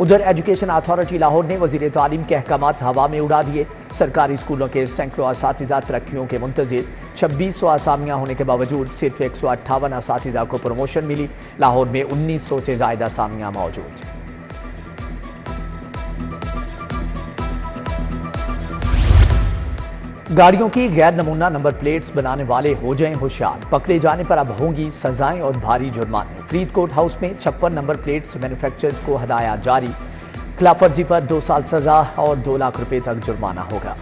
ادھر education authority Lahore نے وزیر تعلیم کے احکامات ہوا میں اڑا دیے۔ سرکاری اسکولوں کے سینکڑوں اساتذہ ترقیوں کے منتظر، 2600 اسامیاں ہونے کے باوجود صرف 158 اساتذہ کو پروموشن ملی۔ لاہور میں 1900 سے زائد اسامیاں موجود۔ گاڑیوں کی غیر نمونہ نمبر پلیٹس بنانے والے ہو جائیں ہوشیار، پکڑے جانے پر اب ہوں گی سزائیں اور بھاری جرمانے۔ فرید کوٹ ہاؤس میں 56 نمبر پلیٹس مینوفیکچررز کو ہدایات جاری، خلاف ورزی پر 2 سال سزا اور 2 لاکھ روپے تک جرمانہ ہوگا۔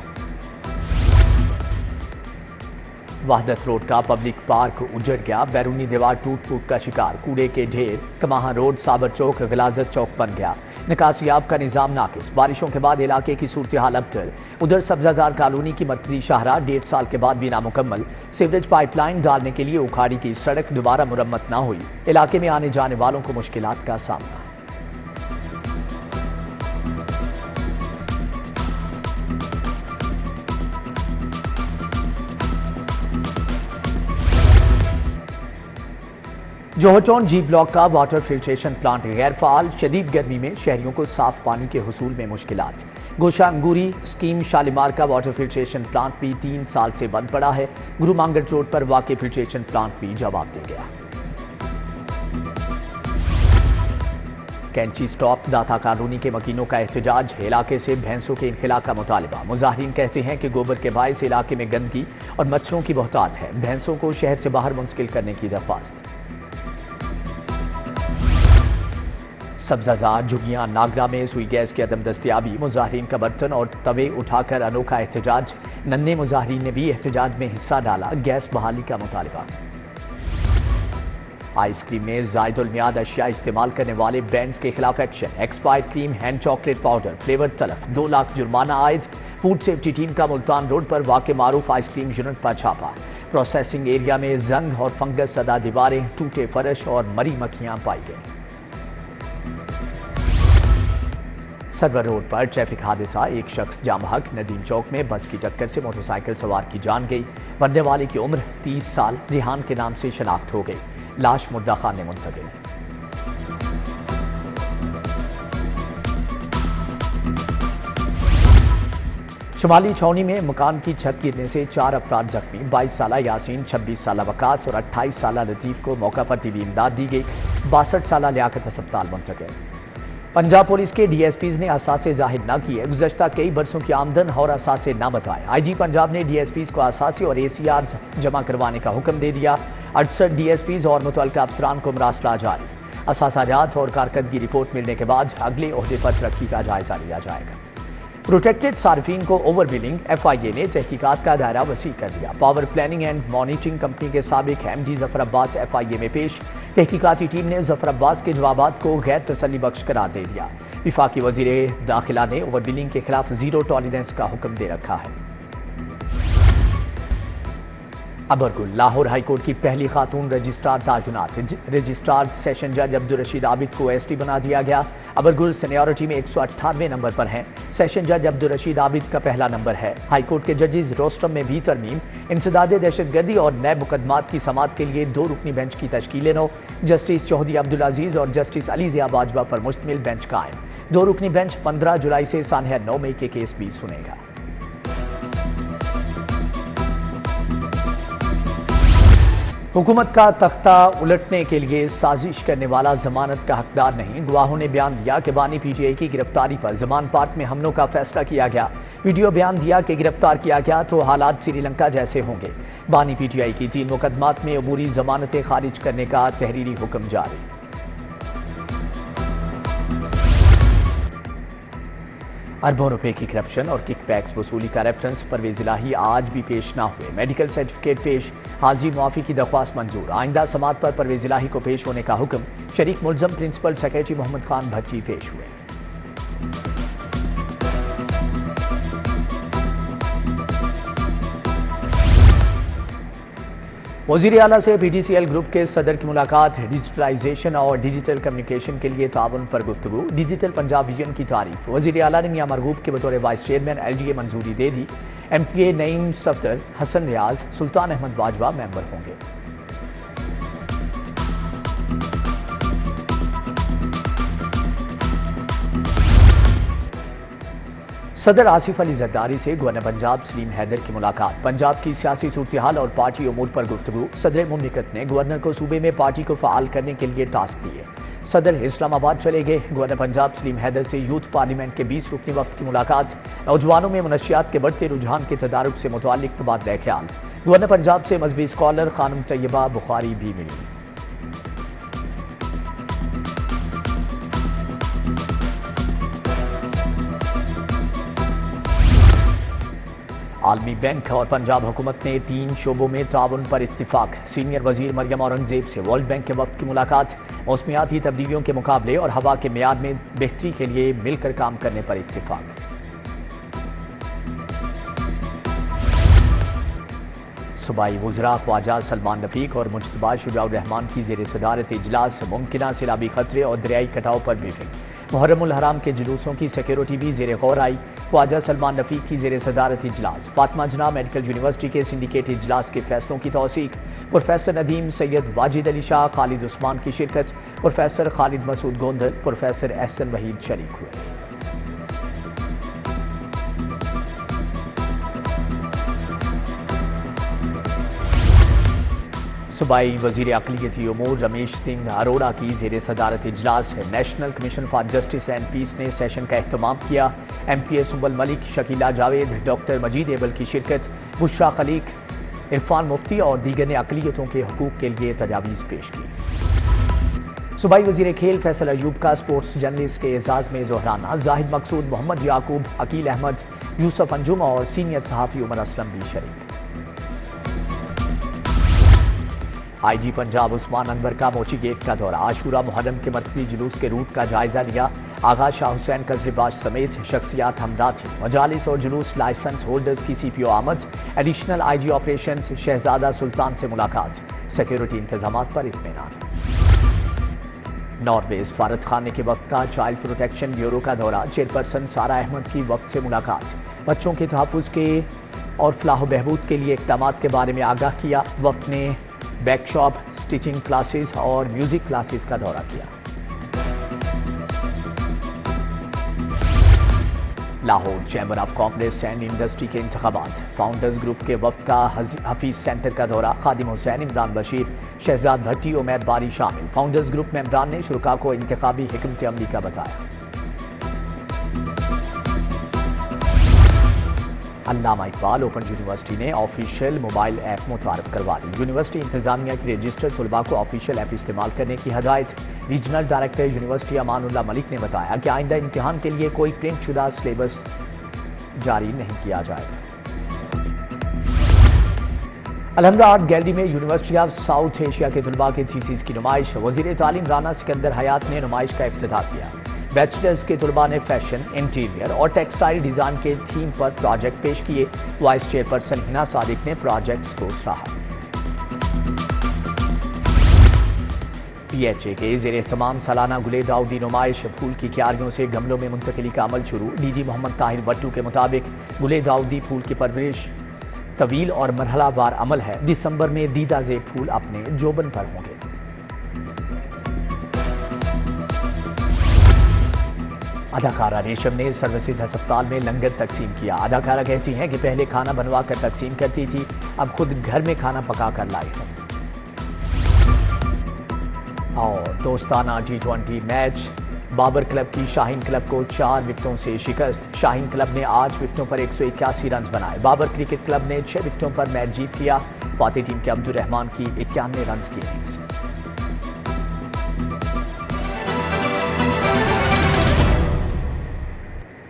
وحدت روڈ کا پبلک پارک اجڑ گیا، بیرونی دیوار ٹوٹ کا شکار، کوڑے کے ڈھیر، کماہاں روڈ، صابر چوک، غلازت چوک بن گیا، نکاسیاب کا نظام ناقص۔ بارشوں کے بعد علاقے کی صورتحال ابتر۔ ادھر سبزہ زار کالونی کی مرکزی شاہراہ 1.5 سال کے بعد بھی نامکمل، سیوریج پائپ لائن ڈالنے کے لیے اکھاڑی کی سڑک دوبارہ مرمت نہ ہوئی، علاقے میں آنے جانے والوں کو مشکلات کا سامنا۔ جوہر ٹاؤن جی بلاک کا واٹر فلٹریشن پلانٹ غیر فعال، شدید گرمی میں شہریوں کو صاف پانی کے حصول میں مشکلات۔ گوشہ انگوری اسکیم شالیمار کا واٹر فلٹریشن پلانٹ بھی 3 سال سے بند پڑا ہے، گرو مانگٹ روڈ پر واقع فلٹریشن پلانٹ بھی جواب دے گیا۔ کینچی سٹاپ داتا کالونی کے مکینوں کا احتجاج، علاقے سے بھینسوں کے انخلاء کا مطالبہ۔ مظاہرین کہتے ہیں کہ گوبر کے باعث علاقے میں گندگی اور مچھروں کی بہتات ہے، بھینسوں کو شہر سے باہر منتقل کرنے کی درخواست۔ سبزہ زار جھگیاں ناگرہ میں سوئی گیس کی عدم دستیابی، مظاہرین کا برتن اور توے اٹھا کر انوکھا احتجاج، ننھے مظاہرین نے بھی احتجاج میں حصہ ڈالا، گیس بحالی کا مطالبہ۔ آئس کریم میں زائد المیعاد اشیاء استعمال کرنے والے برانڈز کے خلاف action, expired cream, hand chocolate powder, flavour تلف، 2 لاکھ جرمانہ عائد۔ فوڈ سیفٹی ٹیم کا ملتان روڈ پر واقع معروف آئس کریم یونٹ پر چھاپا، پروسیسنگ ایریا میں زنگ اور فنگس زدہ دیواریں، ٹوٹے فرش اور مری مکھیاں پائی گئیں۔ سرور روڈ پر ٹریفک حادثہ، ایک شخص جام حق ندیم چوک میں بس کی ٹکر سے موٹر سائیکل سوار کی جان گئی، مرنے والے کی عمر 30 سال ریحان کے نام سے شناخت ہو گئی، لاش مردہ خانے منتقل۔ شمالی چھاؤنی میں مکان کی چھت گرنے سے 4 افراد زخمی، 22 سالہ یاسین، 26 سالہ وقاص اور 28 سالہ لطیف کو موقع پر طبی امداد دی گئی، 62 سالہ لیاقت ہسپتال منتقل۔ پنجاب پولیس کے ڈی ایس پیز نے اثاثے ظاہر نہ کیے، گزشتہ کئی برسوں کی آمدن اور اثاثے نہ بتائے۔ آئی جی پنجاب نے ڈی ایس پیز کو اثاثے اور ACRs جمع کروانے کا حکم دے دیا، 68 ڈی ایس پیز اور متعلقہ افسران کو مراسلہ جاری، اثاثہ جات اور کارکردگی رپورٹ ملنے کے بعد اگلے عہدے پر ترقی کا جائزہ لیا جائے گا۔ پروٹیکٹڈ صارفین کو اوور بلنگ، FIA نے تحقیقات کا دائرہ وسیع کر دیا، power planning and monitoring company کے سابق MD ظفر عباس FIA میں پیش، تحقیقاتی ٹیم نے ظفر عباس کے جوابات کو غیر تسلی بخش قرار دے دیا۔ وفاقی وزیر داخلہ نے اوور بلنگ کے خلاف زیرو ٹالرنس کا حکم دے رکھا ہے۔ ابرگل لاہور ہائی کورٹ کی پہلی خاتون رجسٹرار تعینات، رجسٹرار سیشن جج عبدالرشید عابد کو ST بنا دیا گیا۔ ابرگل سینیورٹی میں 198 نمبر پر ہیں، سیشن جج عبدالرشید عابد کا پہلا نمبر ہے۔ ہائی کورٹ کے ججز روسٹر میں بھی ترمیم، انسداد دہشت گردی اور نئے مقدمات کی سماعت کے لیے 2 رکنی بینچ کی تشکیل نو، جسٹس چوہدری عبدالعزیز اور جسٹس علی ضیاء باجوہ پر مشتمل بینچ قائم۔ 2 رکنی بینچ 15 جولائی سے سانحہ 9 مئی کے کیس بھی سنے گا۔ حکومت کا تختہ الٹنے کے لیے سازش کرنے والا ضمانت کا حقدار نہیں، گواہوں نے بیان دیا کہ بانی PGI کی گرفتاری پر زمان پارک میں حملوں کا فیصلہ کیا گیا، ویڈیو بیان دیا کہ گرفتار کیا گیا تو حالات سری لنکا جیسے ہوں گے۔ بانی PGI کی 3 مقدمات میں عبوری ضمانتیں خارج کرنے کا تحریری حکم جاری۔ اربوں روپے کی کرپشن اور کک بیکس وصولی کا ریفرنس پرویز الہی آج بھی پیش نہ ہوئے، میڈیکل سرٹیفکیٹ پیش، حاضری معافی کی درخواست منظور، آئندہ سماعت پر پرویز الہی کو پیش ہونے کا حکم، شریک ملزم پرنسپل سیکریٹری محمد خان بھٹی پیش ہوئے۔ وزیر اعلیٰ سے PTCL گروپ کے صدر کی ملاقات، ڈیجیٹلائزیشن اور ڈیجیٹل کمیونیکیشن کے لیے تعاون پر گفتگو، ڈیجیٹل پنجاب ویژن کی تعریف۔ وزیر اعلیٰ نے میاں مرغوب کے بطور وائس چیئرمین LDA منظوری دے دی، MPA نعیم صفدر، حسن ریاض، سلطان احمد باجوہ ممبر ہوں گے۔ صدر آصف علی زرداری سے گورنر پنجاب سلیم حیدر کی ملاقات، پنجاب کی سیاسی صورتحال اور پارٹی امور پر گفتگو۔ صدر مملکت نے گورنر کو صوبے میں پارٹی کو فعال کرنے کے لیے ٹاسک دیے۔ صدر اسلام آباد چلے گئے، گورنر پنجاب سلیم حیدر سے یوتھ پارلیمنٹ کے 20 رکنی وفد کی ملاقات، نوجوانوں میں منشیات کے بڑھتے رجحان کے تدارک سے متعلق تبادلہ خیال۔ گورنر پنجاب سے مذہبی اسکالر خانم طیبہ بخاری بھی ملی۔ عالمی بینک اور پنجاب حکومت نے 3 شعبوں میں تعاون پر اتفاق۔ سینئر وزیر مریم اورنگزیب سے ورلڈ بینک کے وفد کی ملاقات، موسمیاتی تبدیلیوں کے مقابلے اور ہوا کے معیار میں بہتری کے لیے مل کر کام کرنے پر اتفاق۔ صوبائی وزراء خواجہ سلمان رفیق اور مجتبیٰ شجاع الرحمان کی زیر صدارت اجلاس، ممکنہ سیلابی خطرے اور دریائی کٹاؤ پر بریفنگ۔ محرم الحرام کے جلوسوں کی سیکیورٹی بھی زیر غور آئی، خواجہ سلمان رفیق کی زیر صدارت اجلاس۔ فاطمہ جناح میڈیکل یونیورسٹی کے سنڈیکیٹ اجلاس کے فیصلوں کی توثیق، پروفیسر ندیم سید واجد علی شاہ، خالد عثمان کی شرکت، پروفیسر خالد مسعود گوندل، پروفیسر احسن وحید شریک ہوئے۔ صوبائی وزیر اقلیتی امور رمیش سنگھ اروڑہ کی زیر صدارت اجلاس ہے۔ National commission for justice and peace نے سیشن کا اہتمام کیا۔ ایم پی اے سنبل ملک، شکیلہ جاوید، ڈاکٹر مجید ایبل کی شرکت، بشرا خلیق، عرفان مفتی اور دیگر نے اقلیتوں کے حقوق کے لیے تجاویز پیش کی۔ صوبائی وزیر کھیل فیصل ایوب کا اسپورٹس جرنلسٹ کے اعزاز میں ظہرانہ، زاہد مقصود، محمد یعقوب، عقیل احمد، یوسف انجم اور سینئر صحافی عمر اسلم بھی شریک۔ آئی جی پنجاب عثمان انور کا موچی گیٹ کا دورہ، عاشورہ محرم کے مرکزی جلوس کے روٹ کا جائزہ لیا۔ آغا شاہ حسین قزلباش سمیت شخصیات ہمراہ تھیں۔ مجالس اور جلوس لائسنس ہولڈرز کی سی پی او آمد، ایڈیشنل آئی جی آپریشنز شہزادہ سلطان سے ملاقات، سیکیورٹی انتظامات پر اطمینان۔ ناروے سفارت خانے کے وقت کا چائلڈ پروٹیکشن بیورو کا دورہ، چیئرپرسن سارہ احمد کی وقت سے ملاقات، بچوں کے تحفظ کے اور فلاح و بہبود کے لیے اقدامات کے بارے میں آگاہ کیا۔ وقت نے بیک شاپ، سٹیچنگ کلاسز اور میوزک کلاسز کا دورہ کیا۔ Lahore chamber of commerce and industry کے انتخابات، فاؤنڈرز گروپ کے وفد کا حفیظ سینٹر کا دورہ، خادم حسین، عمران بشیر، شہزاد بھٹی، عمیر باری شامل۔ فاؤنڈرز گروپ ممبران نے شرکاء کو انتخابی حکمت عملی کا بتایا۔ علامہ اقبال اوپن یونیورسٹی نے آفیشیل موبائل ایپ متعارف کروا لی۔ یونیورسٹی انتظامیہ کی رجسٹر طلباء کو آفیشیل ایپ استعمال کرنے کی ہدایت۔ Regional director university Aman Ullah ملک نے بتایا کہ آئندہ امتحان کے لیے کوئی پرنٹ شدہ سلیبس جاری نہیں کیا جائے گا۔ الحمرا آرٹ گیلری میں یونیورسٹی آف ساؤتھ ایشیا کے طلباء کے تھیسس کی نمائش، وزیر تعلیم رانا سکندر حیات نے نمائش کا افتتاح کیا۔ بیچلرز کے طلباء نے فیشن، انٹیریئر اور ٹیکسٹائل ڈیزائن کے تھیم پر پروجیکٹ پیش کیے۔ وائس چیئرپرسن ہنا صادق نے پروجیکٹس کو سراہا۔ پی ایچ اے کے زیر اہتمام سالانہ گلے داؤدی نمائش، پھول کی کیاریوں سے گملوں میں منتقلی کا عمل شروع۔ ڈی جی محمد طاہر وٹو کے مطابق گلے داؤدی پھول کی پرورش طویل اور مرحلہ وار عمل ہے۔ دسمبر میں دیدہ زیب پھول اپنے جوبن پر ہوں گے۔ اداکارہ ریشم نے سروسز ہسپتال میں لنگر تقسیم کیا۔ اداکارہ کہتی ہیں کہ پہلے کھانا بنوا کر تقسیم کرتی تھی، اب خود گھر میں کھانا پکا کر لائی ہے۔ اور دوستانہ T20 میچ، بابر کلب کی شاہین کلب کو 4 وکٹوں سے شکست۔ شاہین کلب نے 8 وکٹوں پر 181 رنز بنائے۔ بابر کرکٹ کلب نے 6 وکٹوں پر میچ جیت لیا۔ فاتح ٹیم کے عبد الرحمان کی 91 رنز کی اننگز۔